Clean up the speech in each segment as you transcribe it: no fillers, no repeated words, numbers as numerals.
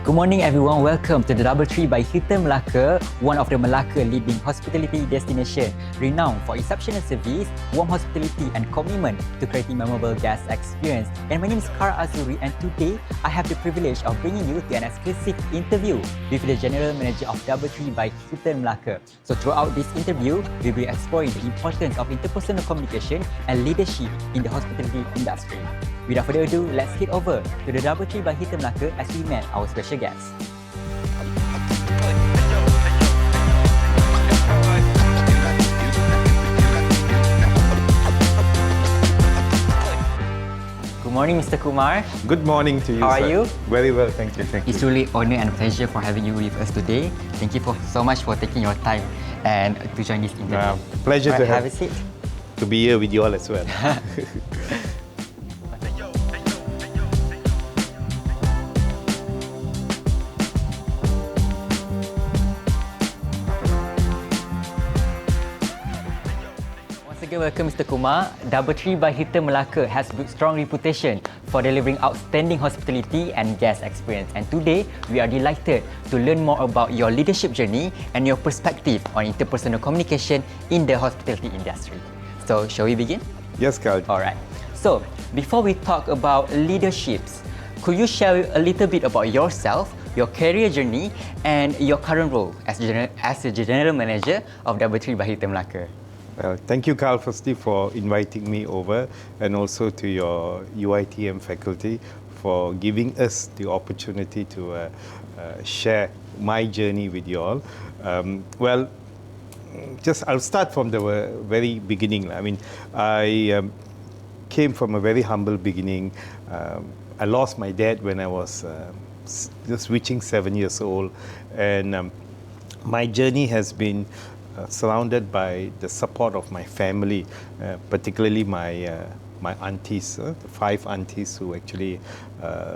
Good morning everyone, welcome to the DoubleTree by Hilton Melaka, one of the Melaka leading hospitality destination, renowned for exceptional service, warm hospitality and commitment to creating memorable guest experience. And my name is Kara Azuri, and today I have the privilege of bringing you to an exclusive interview with the General Manager of DoubleTree by Hilton Melaka. So throughout this interview, we'll be exploring the importance of interpersonal communication and leadership in the hospitality industry. Without further ado, let's head over to the DoubleTree by Hilton Melaka as we met our special guest. Good morning, Mr. Kumar. Good morning to you, How sir. are you? Very well, thank you. It's really honor and pleasure for having you with us today. Thank you so much for taking your time and to join this interview. Pleasure to have a seat. To be here with you all as well. Welcome Mr. Kumar. DoubleTree by Hilton Melaka has built strong reputation for delivering outstanding hospitality and guest experience. And today, we are delighted to learn more about your leadership journey and your perspective on interpersonal communication in the hospitality industry. So, shall we begin? Yes, Carl. All right. So, before we talk about leaderships, could you share a little bit about yourself, your career journey, and your current role as the General Manager of DoubleTree by Hilton Melaka? Thank you, Carl, firstly, for inviting me over, and also to your UITM faculty for giving us the opportunity to share my journey with you all. I'll start from the very beginning. I mean, I came from a very humble beginning. I lost my dad when I was just reaching 7 years old, and my journey has been surrounded by the support of my family, particularly my aunties, the 5 aunties who actually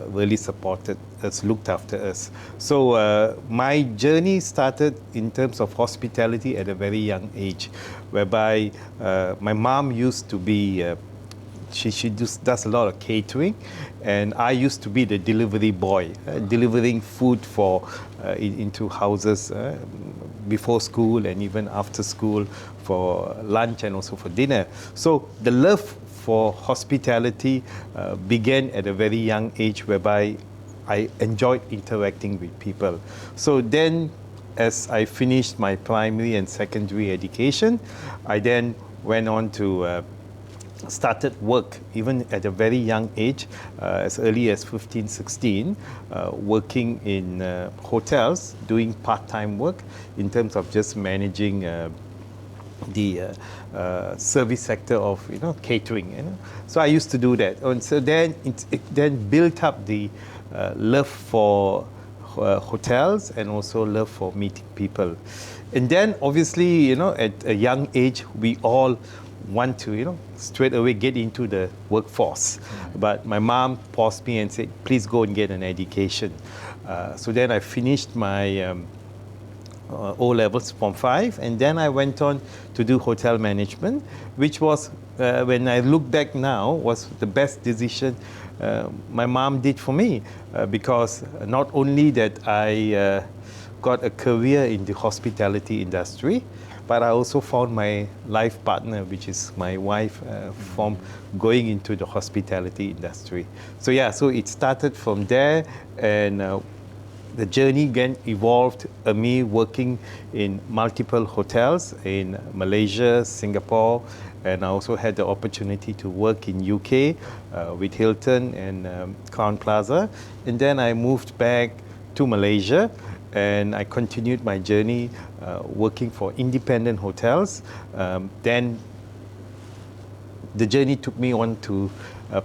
really supported us, looked after us. So my journey started in terms of hospitality at a very young age, whereby my mom used to be she just does a lot of catering, and I used to be the delivery boy, delivering food for into houses before school and even after school for lunch and also for dinner. So the love for hospitality began at a very young age, whereby I enjoyed interacting with people. So then, as I finished my primary and secondary education, I then went on to started work even at a very young age, as early as 15, 16, working in hotels, doing part-time work in terms of just managing the service sector of catering. So I used to do that, and so then it then built up the love for hotels and also love for meeting people. And then obviously at a young age we all want to straight away get into the workforce, but my mom paused me and said, please go and get an education. So then I finished my O-levels Form 5, and then I went on to do hotel management, which was, when I look back now, was the best decision my mom did for me, because not only that I got a career in the hospitality industry, but I also found my life partner, which is my wife, from going into the hospitality industry. So yeah, so it started from there, and the journey again evolved, me working in multiple hotels in Malaysia, Singapore, and I also had the opportunity to work in UK with Hilton and Crown Plaza. And then I moved back to Malaysia, and I continued my journey working for independent hotels. Then the journey took me on to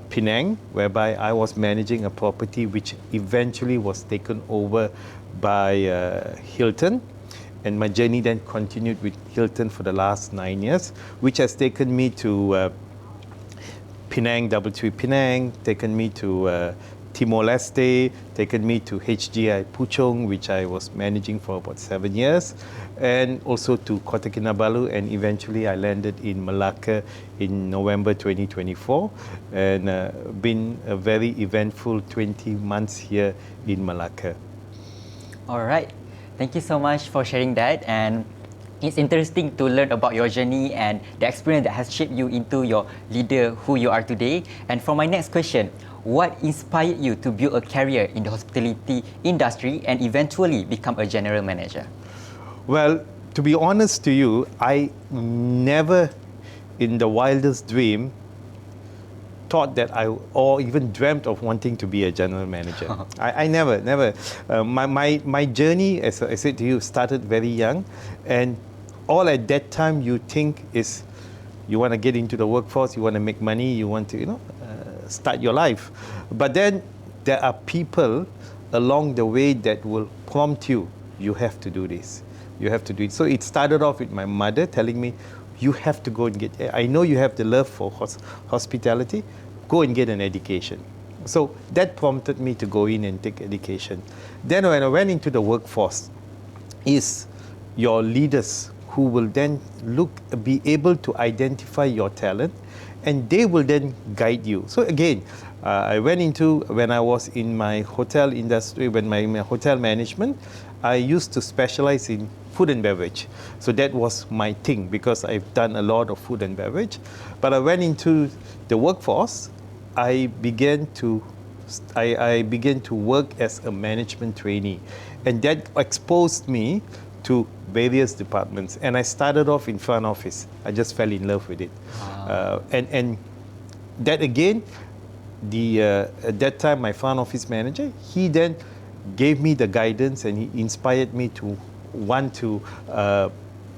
Penang, whereby I was managing a property which eventually was taken over by Hilton. And my journey then continued with Hilton for the last 9 years, which has taken me to Penang, DoubleTree Penang, taken me to Timor-Leste, taken me to HGI Puchong, which I was managing for about 7 years, and also to Kota Kinabalu, and eventually I landed in Melaka in November 2024, and been a very eventful 20 months here in Melaka. All right. Thank you so much for sharing that. And it's interesting to learn about your journey and the experience that has shaped you into your leader who you are today. And for my next question, what inspired you to build a career in the hospitality industry and eventually become a general manager? Well, to be honest to you, I never in the wildest dream thought that or even dreamt of wanting to be a general manager. I never. My journey, as I said to you, started very young, and all at that time you think is you want to get into the workforce, you want to make money, you want to start your life. But then there are people along the way that will prompt you. You have to do this. You have to do it. So it started off with my mother telling me, you have to go and get, I know you have the love for hospitality, go and get an education. So that prompted me to go in and take education. Then when I went into the workforce, is your leaders who will then be able to identify your talent, and they will then guide you. So again, I went into, when I was in my hotel industry, when my hotel management, I used to specialize in food and beverage. So that was my thing because I've done a lot of food and beverage. But I went into the workforce, I began to work as a management trainee. And that exposed me to various departments. And I started off in front office. I just fell in love with it. Wow. And that again, at that time, my front office manager, he then gave me the guidance and he inspired me to want to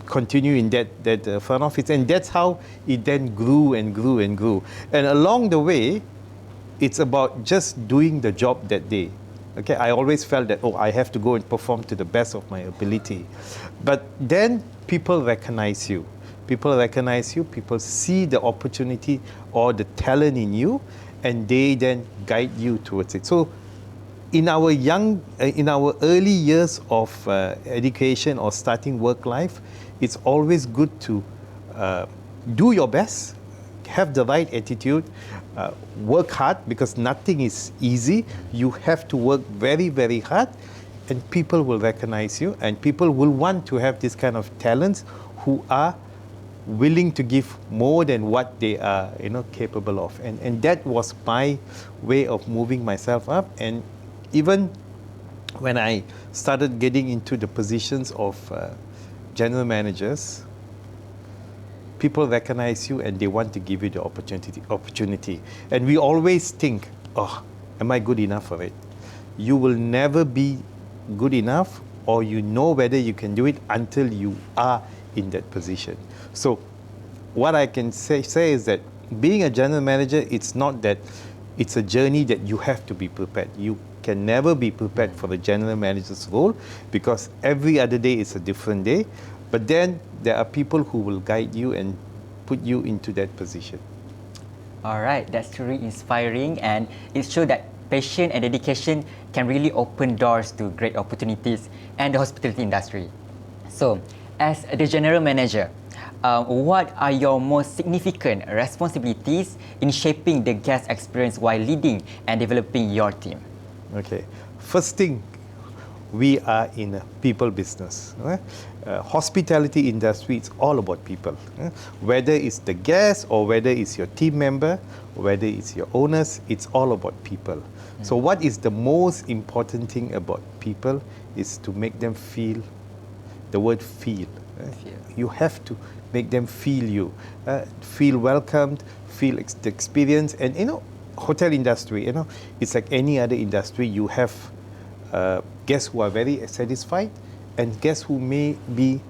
continue in that front office. And that's how it then grew and grew and grew. And along the way, it's about just doing the job that day. Okay, I always felt that, I have to go and perform to the best of my ability. But then people recognize you. People see the opportunity or the talent in you, and they then guide you towards it. So in our early years of education or starting work life, it's always good to do your best, have the right attitude, work hard, because nothing is easy. You have to work very, very hard, and people will recognize you, and people will want to have this kind of talents who are willing to give more than what they are capable of. And that was my way of moving myself up. And even when I started getting into the positions of general managers, people recognize you and they want to give you the opportunity. And we always think, am I good enough for it? You will never be good enough, or you know whether you can do it until you are in that position. So what I can say is that being a general manager, it's not that it's a journey that you have to be prepared. You can never be prepared for the general manager's role, because every other day is a different day. But then there are people who will guide you and put you into that position. All right, that's truly inspiring, and it shows that passion and dedication can really open doors to great opportunities and the hospitality industry. So, as the general manager, what are your most significant responsibilities in shaping the guest experience while leading and developing your team? Okay, first thing, we are in a people business. Hospitality industry, it's all about people. Whether it's the guest or whether it's your team member, whether it's your owners, it's all about people. So what is the most important thing about people is to make them feel, the word feel. You have to make them feel you, feel welcomed, feel the experience. And hotel industry, it's like any other industry. You have guests who are very satisfied and guests who may be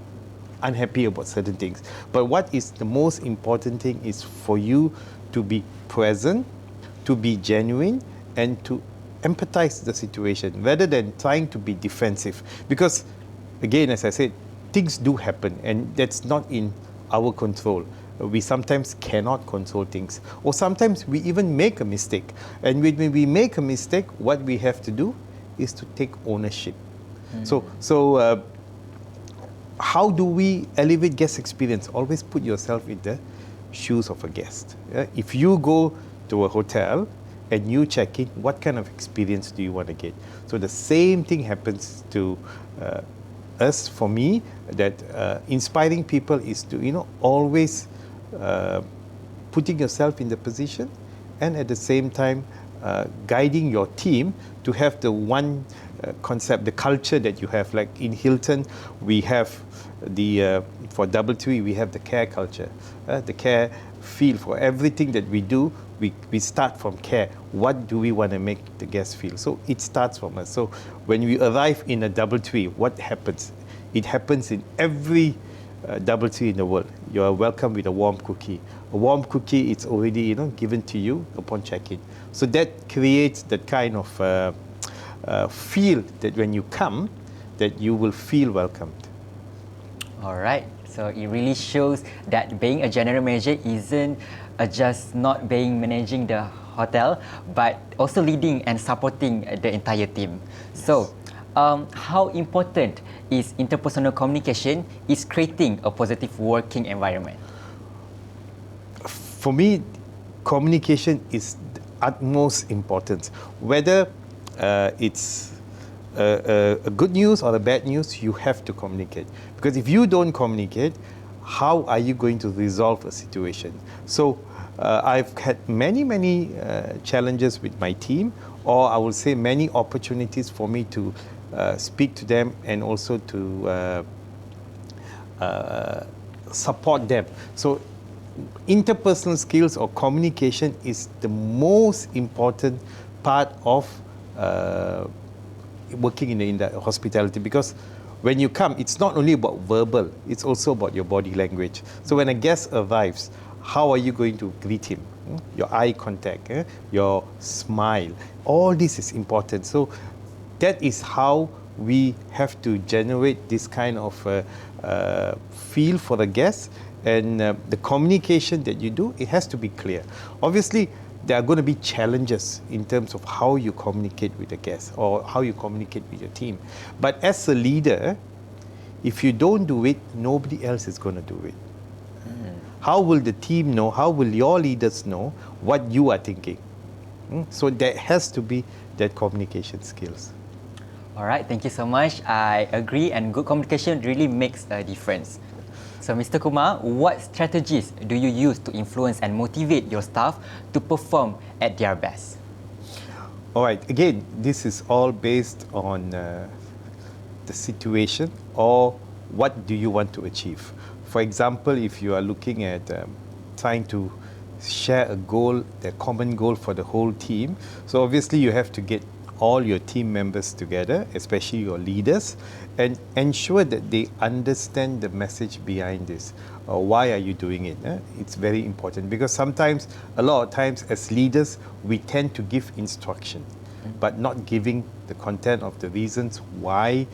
unhappy about certain things. But what is the most important thing is for you to be present, to be genuine, and to empathize the situation rather than trying to be defensive. Because again, as I said, things do happen, and that's not in our control. We sometimes cannot control things, or sometimes we even make a mistake. And when we make a mistake, what we have to do is to take ownership. So how do we elevate guest experience? Always put yourself in the shoes of a guest. If you go to a hotel and you check in, what kind of experience do you want to get? So the same thing happens to us, for me, that inspiring people is to, always putting yourself in the position, and at the same time guiding your team to have the one concept, the culture that you have. Like in Hilton, we have for DoubleTree, we have the care culture, the care feel. For everything that we do, we start from care. What do we want to make the guests feel? So it starts from us. So when we arrive in a DoubleTree, what happens? It happens in every DoubleTree in the world. You are welcome with a warm cookie. A warm cookie, it's already given to you upon check-in. So that creates that kind of feel that when you come, that you will feel welcomed. All right. So it really shows that being a general manager isn't just not managing the hotel, but also leading and supporting the entire team. Yes. So, how important is interpersonal communication is creating a positive working environment? For me, communication is the utmost importance. Whether it's a good news or a bad news, you have to communicate. Because if you don't communicate, how are you going to resolve a situation? So I've had many challenges with my team, or I will say many opportunities for me to speak to them and also to support them. So interpersonal skills or communication is the most important part of working in the hospitality, because when you come, it's not only about verbal, it's also about your body language. So when a guest arrives, how are you going to greet him? Your eye contact, your smile, all this is important. So that is how we have to generate this kind of feel for the guest, and the communication that you do, it has to be clear. Obviously, there are going to be challenges in terms of how you communicate with the guests or how you communicate with your team. But as a leader, if you don't do it, nobody else is going to do it. How will the team know? How will your leaders know what you are thinking? So there has to be that communication skills. All right, thank you so much. I agree, and good communication really makes a difference. So, Mr. Kumar, what strategies do you use to influence and motivate your staff to perform at their best? All right, again, this is all based on the situation, or what do you want to achieve. For example, if you are looking at trying to share a goal, a common goal for the whole team, so obviously you have to get all your team members together, especially your leaders, and ensure that they understand the message behind this. Why are you doing it? It's very important, because sometimes, a lot of times as leaders, we tend to give instruction, but not giving the content of the reasons why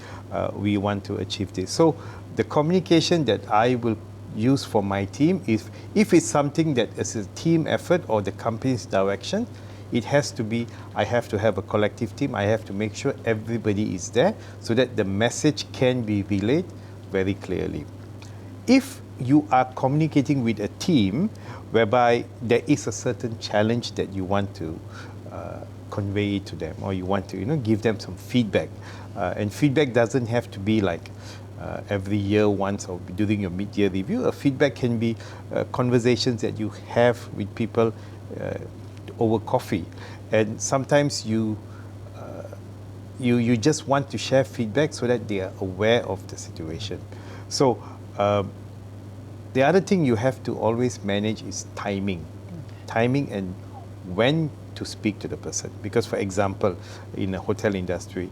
we want to achieve this. So the communication that I will use for my team is, if it's something that is a team effort or the company's direction, it has to be, I have to have a collective team. I have to make sure everybody is there so that the message can be relayed very clearly. If you are communicating with a team whereby there is a certain challenge that you want to convey to them, or you want to give them some feedback, and feedback doesn't have to be like every year once or during your mid-year review. A feedback can be conversations that you have with people over coffee, and sometimes you just want to share feedback so that they are aware of the situation. So the other thing you have to always manage is timing and when to speak to the person. Because for example, in the hotel industry,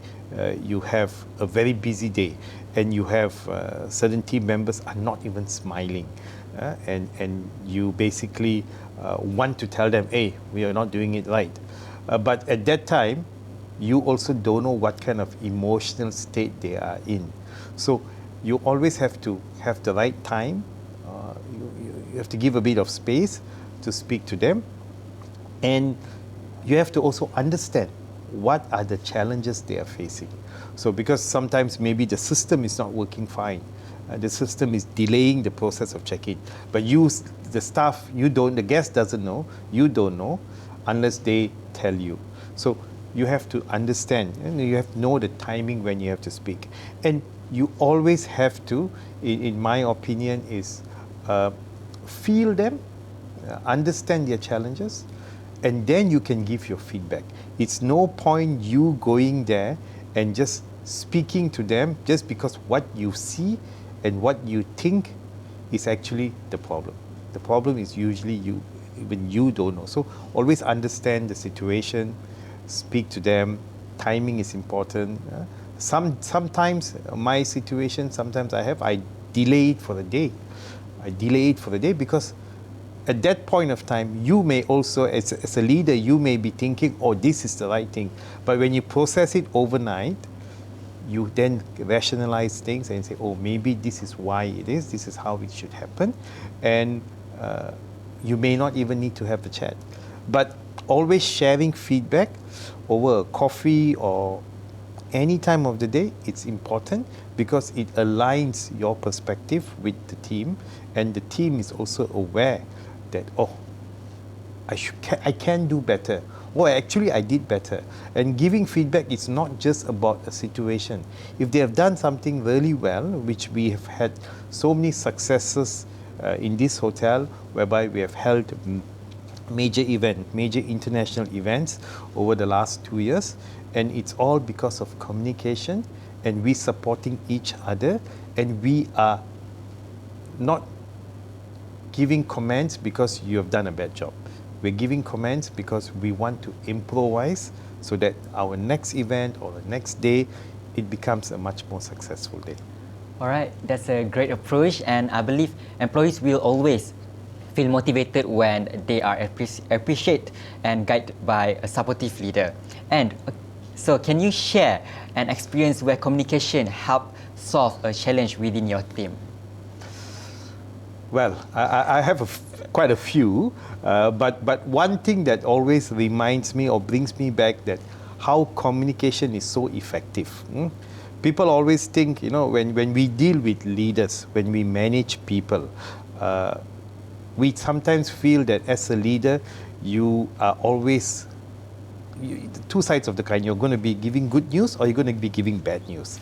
you have a very busy day, and you have certain team members are not even smiling, and you basically want to tell them, hey, we are not doing it right. But at that time, you also don't know what kind of emotional state they are in. So you always have to have the right time. You have to give a bit of space to speak to them. And you have to also understand what are the challenges they are facing. So because sometimes maybe the system is not working fine. The system is delaying the process of check-in. But you, the staff, you don't, the guest doesn't know, you don't know. unless they tell you. So you have to understand, and you have to know the timing when you have to speak. And you always have to, in my opinion, is feel them, understand their challenges, and then you can give your feedback. It's no point you going there and just speaking to them just because what you see and what you think is actually the problem. The problem is usually you, even you don't know. So always understand the situation, speak to them. Timing is important. Sometimes my situation, sometimes I delay it for the day. I delay it for the day because at that point of time, you may also, as a leader, you may be thinking, oh, this is the right thing. But when you process it overnight, you then rationalize things and say, oh, maybe this is why it is, this is how it should happen. And you may not even need to have the chat. But always sharing feedback over a coffee or any time of the day, it's important because it aligns your perspective with the team, and the team is also aware that, oh, I can do better. Oh, actually I did better. And giving feedback is not just about a situation. If they have done something really well, which we have had so many successes in this hotel, whereby we have held major international events over the last 2 years, and it's all because of communication and we supporting each other, and we are not giving comments because you have done a bad job. We're giving comments because we want to improvise so that our next event or the next day, it becomes a much more successful day. All right, that's a great approach, and I believe employees will always feel motivated when they are appreciated and guided by a supportive leader. And so can you share an experience where communication helped solve a challenge within your team? Well, I have quite a few, but one thing that always reminds me or brings me back that how communication is so effective. People always think, when we deal with leaders, when we manage people, we sometimes feel that as a leader, you are always two sides of the coin. You're going to be giving good news or you're going to be giving bad news.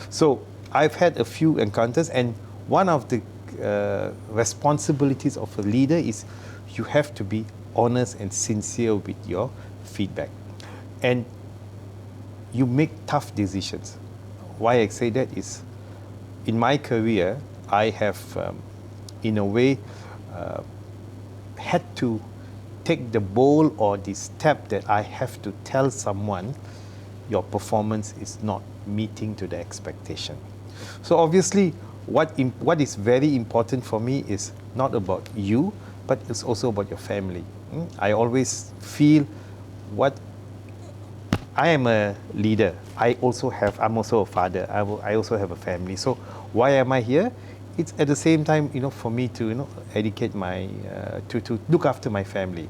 So I've had a few encounters, and one of the responsibilities of a leader is you have to be honest and sincere with your feedback. And you make tough decisions. Why I say that is, in my career, I have, in a way, had to take the bold or the step that I have to tell someone your performance is not meeting to the expectation. So obviously, what is very important for me is not about you, but it's also about your family. I always feel I am a leader. I'm also a father. I also have a family. So why am I here? It's at the same time, for me to, educate to look after my family.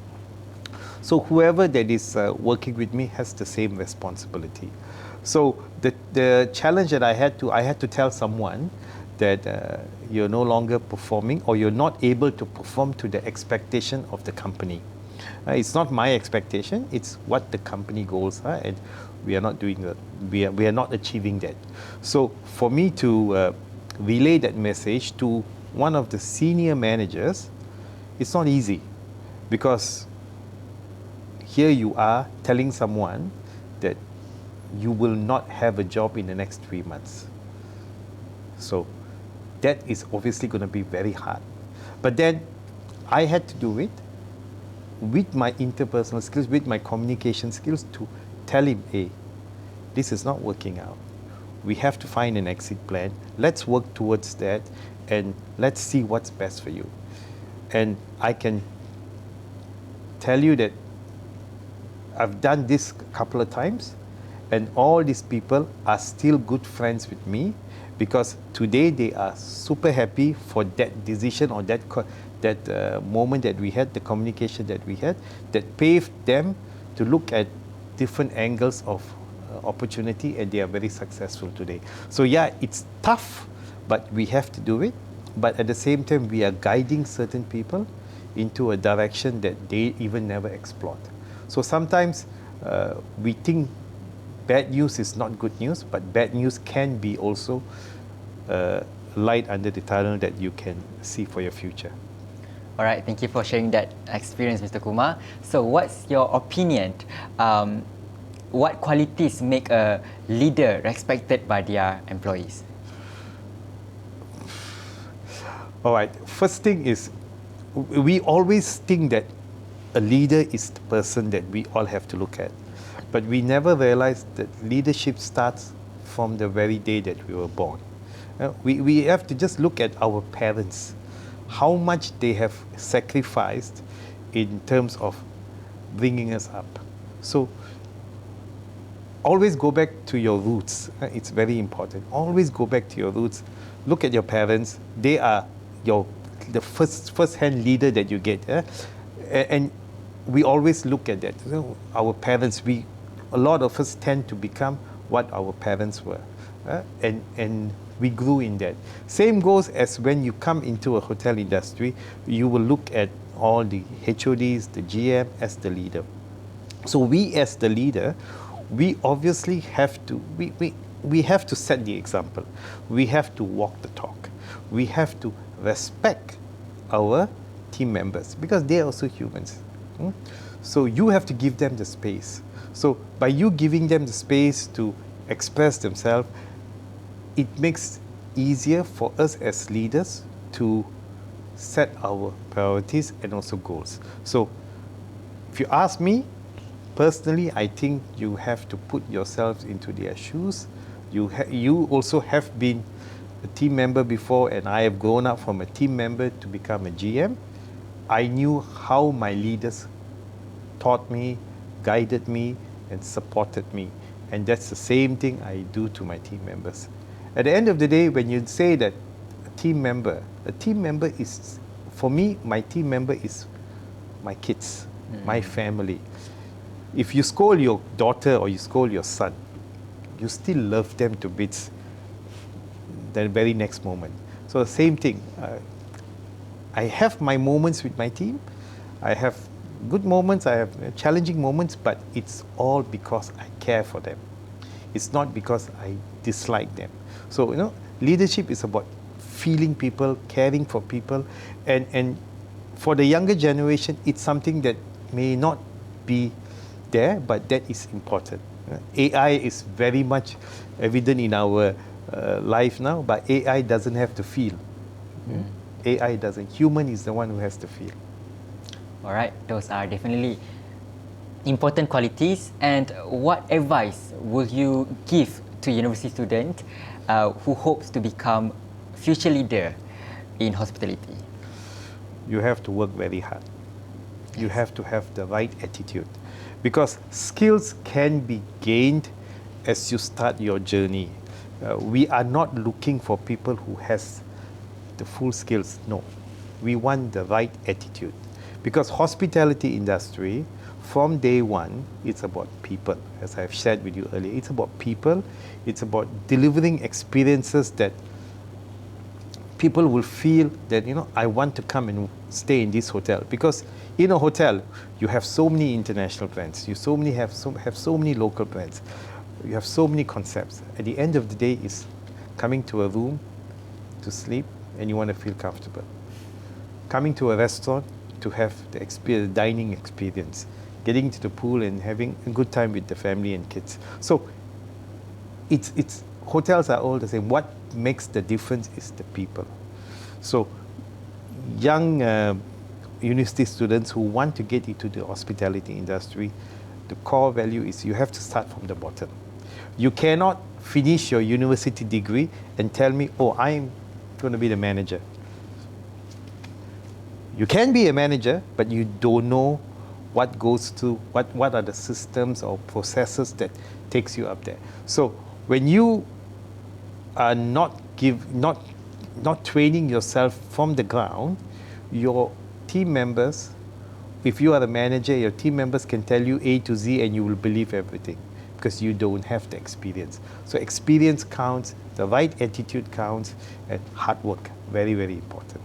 So whoever that is working with me has the same responsibility. So the challenge that I had to tell someone that you're no longer performing or you're not able to perform to the expectation of the company. It's not my expectation, it's what the company goals are, and we are not doing that. We are not achieving that. So for me to relay that message to one of the senior managers, it's not easy, because here you are telling someone that you will not have a job in the next 3 months. So that is obviously going to be very hard. But then I had to do it with my interpersonal skills, with my communication skills, to tell him, hey, this is not working out. We have to find an exit plan. Let's work towards that, and let's see what's best for you. And I can tell you that I've done this a couple of times, and all these people are still good friends with me, because today they are super happy for that decision or that moment that we had, the communication that we had, that paved them to look at different angles of opportunity, and they are very successful today. So yeah, it's tough, but we have to do it. But at the same time, we are guiding certain people into a direction that they even never explored. So sometimes we think bad news is not good news, but bad news can be also light under the tunnel that you can see for your future. All right, thank you for sharing that experience, Mr. Kumar. So, what's your opinion? What qualities make a leader respected by their employees? All right, first thing is we always think that a leader is the person that we all have to look at. But we never realize that leadership starts from the very day that we were born. We have to just look at our parents, how much they have sacrificed in terms of bringing us up. So always go back to your roots. It's very important. Always go back to your roots. Look at your parents. They are the first-hand leader that you get. And we always look at that. Our parents, a lot of us tend to become what our parents were. And we grew in that. Same goes as when you come into a hotel industry, you will look at all the HODs, the GM as the leader. So we as the leader, we obviously have to, we have to set the example. We have to walk the talk. We have to respect our team members because they are also humans. So you have to give them the space. So by you giving them the space to express themselves, it makes easier for us as leaders to set our priorities and also goals. So if you ask me, personally, I think you have to put yourselves into their shoes. You also have been a team member before, and I have grown up from a team member to become a GM. I knew how my leaders taught me, guided me, and supported me. And that's the same thing I do to my team members. At the end of the day, when you say that a team member is, for me, my team member is my kids, my family. If you scold your daughter or you scold your son, you still love them to bits the very next moment. So the same thing. I have my moments with my team. I have good moments, I have challenging moments, but it's all because I care for them. It's not because I dislike them. So, leadership is about feeling people, caring for people, and for the younger generation, it's something that may not be there, but that is important. AI is very much evident in our life now, but AI doesn't have to feel. AI doesn't. Human is the one who has to feel. All right, those are definitely important qualities. And what advice will you give to university student who hopes to become future leader in hospitality? You have to work very hard. You have to have the right attitude, because skills can be gained as you start your journey. We are not looking for people who has the full skills. No, we want the right attitude, because hospitality industry, from day one, it's about people. As I've shared with you earlier, it's about people. It's about delivering experiences that people will feel that, I want to come and stay in this hotel. Because in a hotel, you have so many international brands. You have so many local brands. You have so many concepts. At the end of the day, is coming to a room to sleep and you want to feel comfortable. Coming to a restaurant to have the dining experience. Getting to the pool and having a good time with the family and kids. So it's hotels are all the same. What makes the difference is the people. So young university students who want to get into the hospitality industry, the core value is you have to start from the bottom. You cannot finish your university degree and tell me, I'm going to be the manager. You can be a manager, but you don't know what goes to, what are the systems or processes that takes you up there. So when you are not training yourself from the ground, your team members, if you are the manager, your team members can tell you A to Z and you will believe everything because you don't have the experience. So experience counts, the right attitude counts, and hard work, very, very important.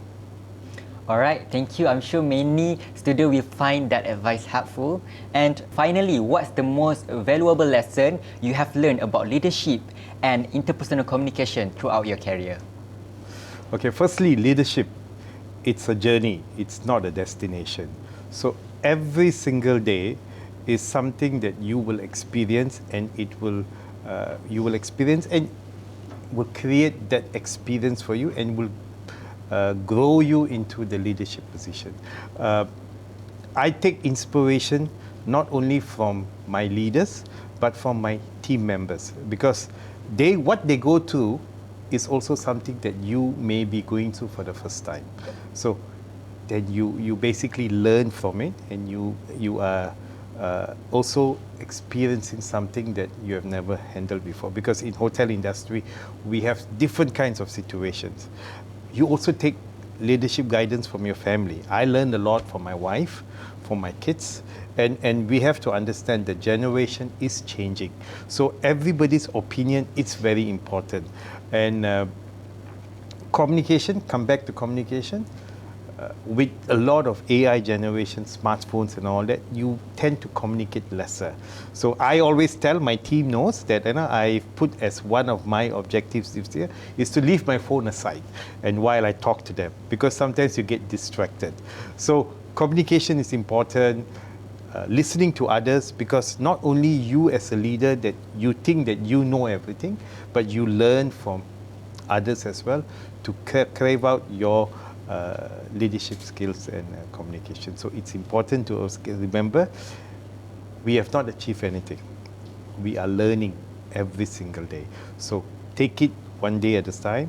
Alright, thank you. I'm sure many students will find that advice helpful. And finally, what's the most valuable lesson you have learned about leadership and interpersonal communication throughout your career? Okay, firstly, leadership, it's a journey, it's not a destination. So every single day is something that you will experience, and you will experience and will create that experience for you, and will grow you into the leadership position. I take inspiration not only from my leaders, but from my team members, because what they go through is also something that you may be going through for the first time. So then you basically learn from it, and you are also experiencing something that you have never handled before. Because in hotel industry, we have different kinds of situations. You also take leadership guidance from your family. I learned a lot from my wife, from my kids, and we have to understand the generation is changing. So everybody's opinion is very important. And communication, come back to communication, with a lot of AI generation, smartphones and all that, you tend to communicate lesser. So I always tell my team knows that I put as one of my objectives this year is to leave my phone aside and while I talk to them, because sometimes you get distracted. So communication is important. Listening to others, because not only you as a leader that you think that you know everything, but you learn from others as well to crave out your leadership skills and communication. So it's important to also remember, we have not achieved anything. We are learning every single day. So take it one day at a time.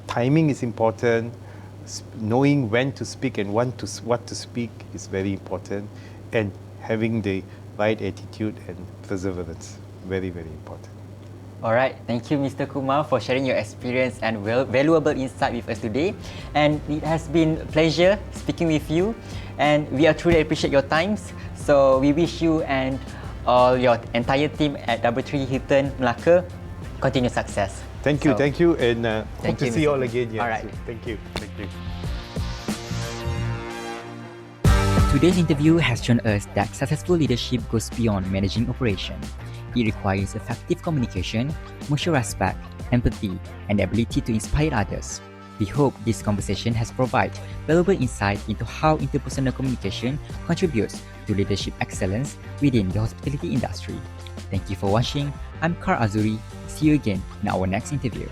Timing is important. Knowing when to speak and what to speak is very important. And having the right attitude and perseverance, very, very important. Alright, thank you Mr. Kumar for sharing your experience and valuable insight with us today. And it has been a pleasure speaking with you, and we truly appreciate your times. So we wish you and all your entire team at DoubleTree Hilton Melaka continued success. Thank you, and hope to see you all again. All right. Thank you. Today's interview has shown us that successful leadership goes beyond managing operation. It requires effective communication, mutual respect, empathy, and the ability to inspire others. We hope this conversation has provided valuable insight into how interpersonal communication contributes to leadership excellence within the hospitality industry. Thank you for watching. I'm Kar Azuri. See you again in our next interview.